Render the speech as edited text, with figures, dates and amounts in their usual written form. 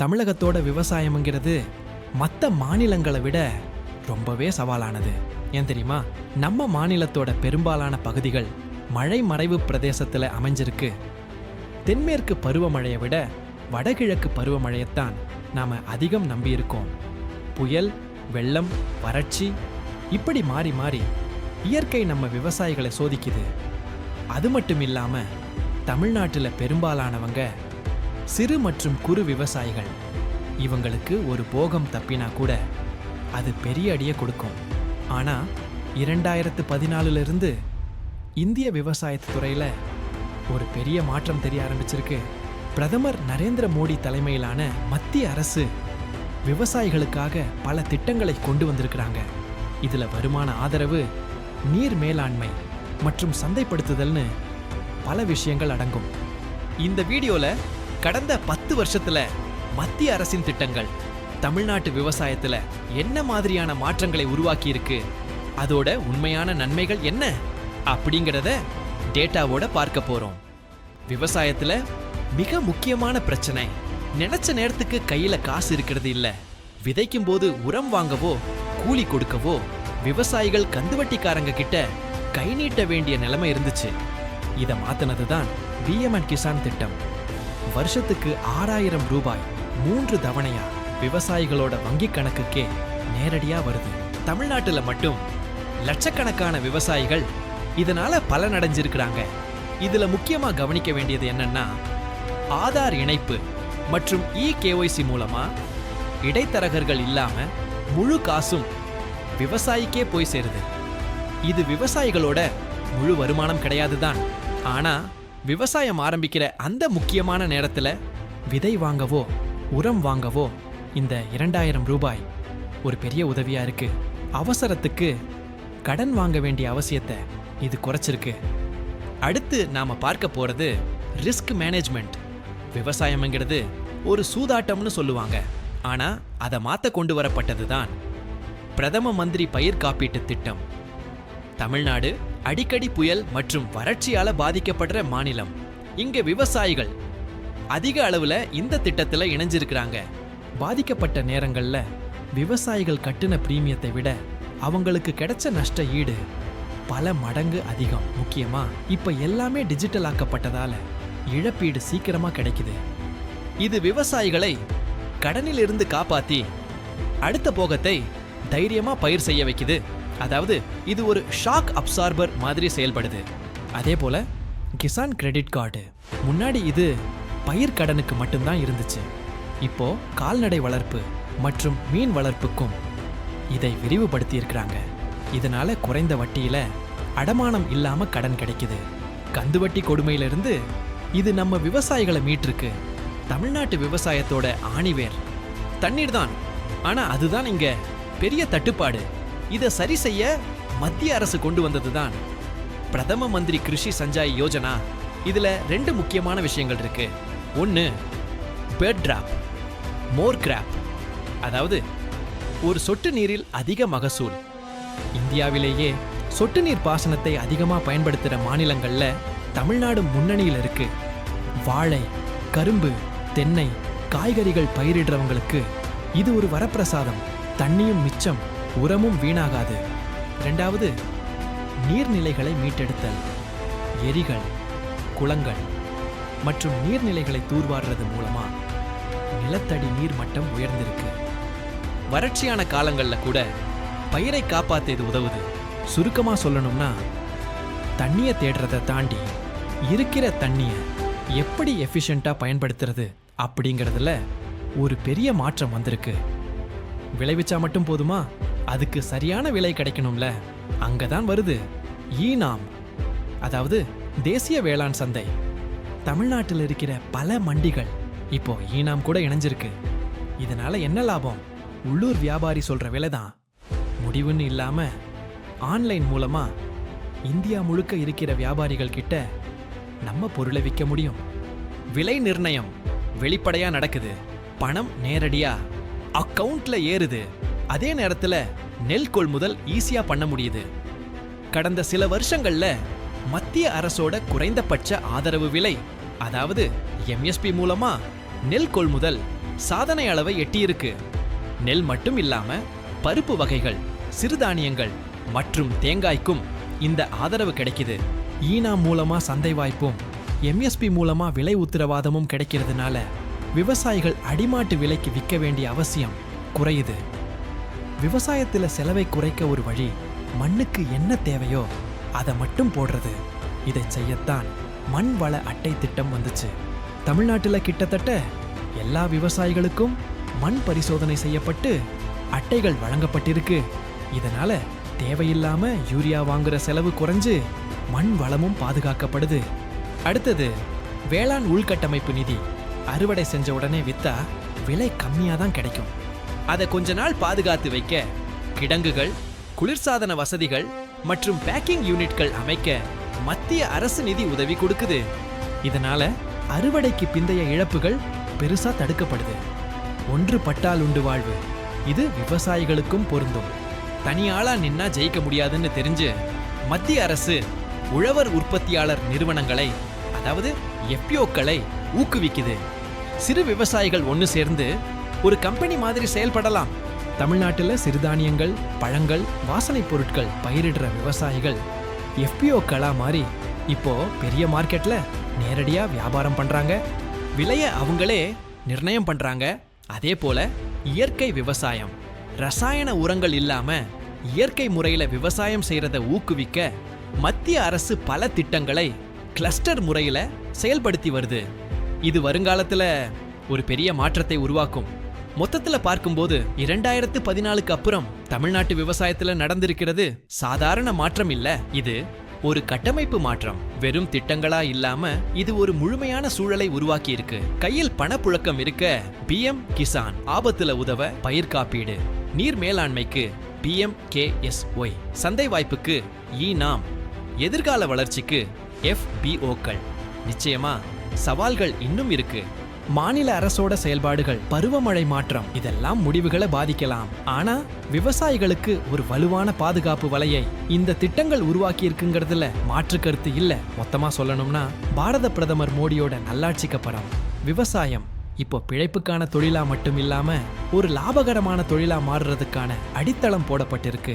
தமிழகத்தோட விவசாயம்ங்கிறது மற்ற மாநிலங்களை விட ரொம்பவே சவாலானது. ஏன் தெரியுமா? நம்ம மாநிலத்தோட பெரும்பாலான பகுதிகள் மழை மறைவு பிரதேசத்துல அமைஞ்சிருக்கு. தென்மேற்கு பருவமழையை விட வடகிழக்கு பருவமழையைத்தான் நாம அதிகம் நம்பியிருக்கோம். புயல், வெள்ளம், வறட்சி இப்படி மாறி மாறி இயற்கை நம்ம விவசாயிகளை சோதிக்குது. அது மட்டும் இல்லாம தமிழ்நாட்டில் பெரும்பாலானவங்க சிறு மற்றும் குறு விவசாயிகள். இவங்களுக்கு ஒரு போகம் தப்பினா கூட அது பெரிய அடியை கொடுக்கும். ஆனா 2014 இந்திய விவசாயத்து துறையில ஒரு பெரிய மாற்றம் தெரிய ஆரம்பிச்சிருக்கு. பிரதமர் நரேந்திர மோடி தலைமையிலான மத்திய அரசு விவசாயிகளுக்காக பல திட்டங்களை கொண்டு வந்திருக்கிறாங்க. இதுல வருமான ஆதரவு, நீர் மேலாண்மை மற்றும் சந்தைப்படுத்துதல்னு பல விஷயங்கள் அடங்கும். இந்த வீடியோல கடந்த 10 வருஷத்துல மத்திய அரசின் திட்டங்கள் தமிழ்நாட்டு விவசாயத்துல என்ன மாதிரியான மாற்றங்களை உருவாக்கி இருக்கு, அதோட உண்மையான நன்மைகள் என்ன அப்படிங்கறத டேட்டாவோட பார்க்க போறோம். விவசாயத்துல மிக முக்கியமான பிரச்சனை, நினைச்ச நேரத்துக்கு கையில காசு இருக்கிறது இல்ல. விதைக்கும் போது உரம் வாங்கவோ கூலி கொடுக்கவோ விவசாயிகள் கந்துவட்டிக்காரங்க கிட்ட கை நீட்ட வேண்டிய நிலைமை இருந்துச்சு. இதை மாத்தினதுதான் பிஎம் கிசான் திட்டம். வருஷத்துக்கு 6000 ரூபாய் 3 தவணையா விவசாயிகளோட வங்கி கணக்குக்கே நேரடியா வருது. தமிழ்நாட்டுல மட்டும் லட்சக்கணக்கான விவசாயிகள் இதனால பலனடைஞ்சிருக்கிறாங்க. இதுல முக்கியமா கவனிக்க வேண்டியது என்னன்னா, ஆதார் இணைப்பு மற்றும் KYC மூலமா இடைத்தரகர்கள் இல்லாம முழு காசும் விவசாயிக்கே போய் சேருது. இது விவசாயிகளோட முழு வருமானம் கிடையாதுதான். ஆனா விவசாயம் ஆரம்பிக்கிற அந்த முக்கியமான நேரத்துல விதை வாங்கவோ உரம் வாங்கவோ இந்த 2000 ரூபாய் ஒரு பெரிய உதவியா இருக்கு. அவசரத்துக்கு கடன் வாங்க வேண்டிய அவசியத்தை இது குறைச்சிருக்கு. அடுத்து நாம பார்க்க போறது ரிஸ்க் மேனேஜ்மெண்ட். விவசாயம்ங்கிறது ஒரு சூதாட்டம்னு சொல்லுவாங்க. ஆனா அதை மாத்த கொண்டு வரப்பட்டதுதான் பிரதம மந்திரி பயிர் காப்பீட்டு திட்டம். தமிழ்நாடு அடிக்கடி புயல் மற்றும் வறட்சியால பாதிக்கப்படுற மாநிலம். இங்க விவசாயிகள் அதிக அளவுல இந்த திட்டத்துல இணைஞ்சிருக்கிறாங்க. பாதிக்கப்பட்ட நேரங்கள்ல விவசாயிகள் கட்டின பிரீமியத்தை விட அவங்களுக்கு கிடைச்ச நஷ்ட ஈடு பல மடங்கு அதிகம். முக்கியமா இப்ப எல்லாமே டிஜிட்டல் ஆக்கப்பட்டதால இழப்பீடு சீக்கிரமா கிடைக்குது. இது விவசாயிகளை கடனில் இருந்து காப்பாத்தி அடுத்த போகத்தை தைரியமா பயிர் செய்ய வைக்குது. அதாவது இது ஒரு ஷாக் அப்சார்பர் மாதிரி செயல்படுது. அதே போல கிசான் கிரெடிட் கார்டு, முன்னாடி இது பயிர் கடனுக்கு மட்டும்தான் இருந்துச்சு. இப்போ கால்நடை வளர்ப்பு மற்றும் மீன் வளர்ப்புக்கும் இதை விரிவுபடுத்தி இருக்கிறாங்க. இதனால குறைந்த வட்டியில அடமானம் இல்லாம கடன் கிடைக்குது. கந்துவட்டி கொடுமையிலிருந்து இது நம்ம விவசாயிகளை மீட்டிருக்கு. தமிழ்நாட்டு விவசாயத்தோட ஆணிவேர் தண்ணீர் தான். ஆனா அதுதான் இங்க பெரிய தட்டுப்பாடு. இதை சரி செய்ய மத்திய அரசு கொண்டு வந்ததுதான் பிரதம மந்திரி கிருஷி சஞ்சாய் யோஜனா. இதுல 2 முக்கியமான விஷயங்கள் இருக்கு. ஒன்னு பெட் டிராப், மோர் கிராப், அதாவது ஒரு சொட்டு நீரில் அதிக மகசூல். இந்தியாவிலேயே சொட்டு நீர் பாசனத்தை அதிகமா பயன்படுத்துற மாநிலங்கள்ல தமிழ்நாடு முன்னணியில் இருக்கு. வாழை, கரும்பு, தென்னை, காய்கறிகள் பயிரிடுறவங்களுக்கு இது ஒரு வரப்பிரசாதம். தண்ணியும் மிச்சம், உரமும் வீணாகாது. 2வது நீர்நிலைகளை மீட்டெடுத்தல். ஏரிகள், குளங்கள் மற்றும் நீர்நிலைகளை தூர்வாடுறது மூலமா நிலத்தடி நீர் மட்டம் உயர்ந்திருக்கு. வறட்சியான காலங்கள்ல கூட பயிரை காப்பாத்த இது உதவுது. சுருக்கமா சொல்லணும்னா, தண்ணியை தேடுறதை தாண்டி இருக்கிற தண்ணிய எப்படி எஃபிஷியண்டா பயன்படுத்துறது அப்படிங்கறதுல ஒரு பெரிய மாற்றம் வந்திருக்கு. விளைவிச்சா மட்டும் போதுமா? அதுக்கு சரியான விலை கிடைக்கணும்ல. அங்கதான் வருது ஈனாம், அதாவது தேசிய வேளாண் சந்தை. தமிழ்நாட்டில் இருக்கிற பல மண்டிகள் இப்போ ஈனாம் கூட இணைஞ்சிருக்கு. இதனால என்ன லாபம்? உள்ளூர் வியாபாரி சொல்ற விலைதான் முடிவுன்னு இல்லாம ஆன்லைன் மூலமா இந்தியா முழுக்க இருக்கிற வியாபாரிகள் கிட்ட நம்ம பொருளை விற்க முடியும். விலை நிர்ணயம் வெளிப்படையா நடக்குது. பணம் நேரடியா அக்கவுண்ட்ல ஏறுது. அதே நேரத்துல நெல் கொள்முதல் ஈஸியா பண்ண முடியுது. கடந்த சில வருஷங்கள்ல மத்திய அரசோட குறைந்தபட்ச ஆதரவு விலை, அதாவது MSP மூலமா நெல் கொள்முதல் சாதனை அளவை எட்டியிருக்கு. நெல் மட்டும் இல்லாம பருப்பு வகைகள், சிறுதானியங்கள் மற்றும் தேங்காய்க்கும் இந்த ஆதரவு கிடைக்குது. ஈனா மூலமா சந்தை வாய்ப்பும் எம்எஸ்பி மூலமா விலை உத்தரவாதமும் கிடைக்கிறதுனால விவசாயிகள் அடிமாட்டு விலைக்கு விற்க வேண்டிய அவசியம் குறையுது. விவசாயத்துல செலவை குறைக்க ஒரு வழி மண்ணுக்கு என்ன தேவையோ அதை மட்டும் போடுறது. இதை செய்யத்தான் மண் வள அட்டை திட்டம் வந்துச்சு. தமிழ்நாட்டுல கிட்டத்தட்ட எல்லா விவசாயிகளுக்கும் மண் பரிசோதனை செய்யப்பட்டு அட்டைகள் வழங்கப்பட்டிருக்கு. இதனால தேவையில்லாம யூரியா வாங்குற செலவு குறைஞ்சு மண் வளமும் பாதுகாக்கப்படுது. அடுத்தது வேளாண் உள்கட்டமைப்பு நிதி. அறுவடை செஞ்ச உடனே வித்தா விலை கம்மியா தான் கிடைக்கும். அதை கொஞ்ச நாள் பாதுகாத்து வைக்க கிடங்குகள், குளிர்சாதன வசதிகள் மற்றும் பேக்கிங் யூனிட்கள் அமைக்க மத்திய அரசு நிதி உதவி கொடுக்குது. இதனால அறுவடைக்கு பிந்தைய இழப்புகள் பெருசா தடுக்கப்படுது. ஒன்று பட்டால் உண்டு வாழ்வு. இது விவசாயிகளுக்கும் பொருந்தும். தனியாளா நின்னா ஜெயிக்க முடியாதுன்னு தெரிஞ்சு மத்திய அரசு உழவர் உற்பத்தியாளர் நிறுவனங்களை, அதாவது எஃப்பிஓக்களை ஊக்குவிக்குது. சிறு விவசாயிகள் ஒன்று சேர்ந்து ஒரு கம்பெனி மாதிரி செயல்படலாம். தமிழ்நாட்டில் சிறுதானியங்கள், பழங்கள், வாசனை பொருட்கள் பயிரிடுற விவசாயிகள் எஃபிஓக்களா மாறி இப்போ பெரிய மார்க்கெட்ல நேரடியா வியாபாரம் பண்றாங்க. விலைய அவங்களே நிர்ணயம் பண்றாங்க. அதே போல இயற்கை விவசாயம், ரசாயன உரங்கள் இல்லாம இயற்கை முறையில விவசாயம் செய்யறத ஊக்குவிக்க மத்திய அரசு பல திட்டங்களை கிளஸ்டர் முறையில செயல்படுத்தி வருது. இது வருங்காலத்துல ஒரு பெரிய மாற்றத்தை உருவாக்கும். மொத்தத்துல பார்க்கும்போது 2014க்கு அப்புறம் தமிழ்நாட்டு விவசாயத்துல நடந்திருக்கிறது சாதாரண மாற்றம் இல்ல. இது ஒரு கட்டமைப்பு மாற்றம். வெறும் திட்டங்களா இல்லாம இது ஒரு முழுமையான சூழலை உருவாக்கி இருக்கு. கையில் பணப்புழக்கம் இருக்க பிஎம் கிசான், ஆபத்துல உதவ பயிர் காப்பீடு, நீர் மேலாண்மைக்கு PMKSY, சந்தை வாய்ப்புக்கு ஈனாம், எதிர்கால வளர்ச்சிக்கு FBOக்கள். நிச்சயமா சவால்கள் இன்னும் இருக்கு. மாநில அரசோட செயல்பாடுகள், பருவமழை மாற்றம் இதெல்லாம் முடிவுகளை பாதிக்கலாம். ஆனா விவசாயிகளுக்கு ஒரு வலுவான பாதுகாப்பு வலையை இந்த திட்டங்கள் உருவாக்கி இருக்குங்கிறதுல மாற்று கருத்து இல்ல. மொத்தமா சொல்லணும்னா பாரத பிரதமர் மோடியோட நல்லாட்சிக்கு அப்புறம் விவசாயம் இப்போ பிழைப்புக்கான தொழிலா மட்டும் இல்லாம ஒரு லாபகரமான தொழிலா மாறுறதுக்கான அடித்தளம் போடப்பட்டிருக்கு.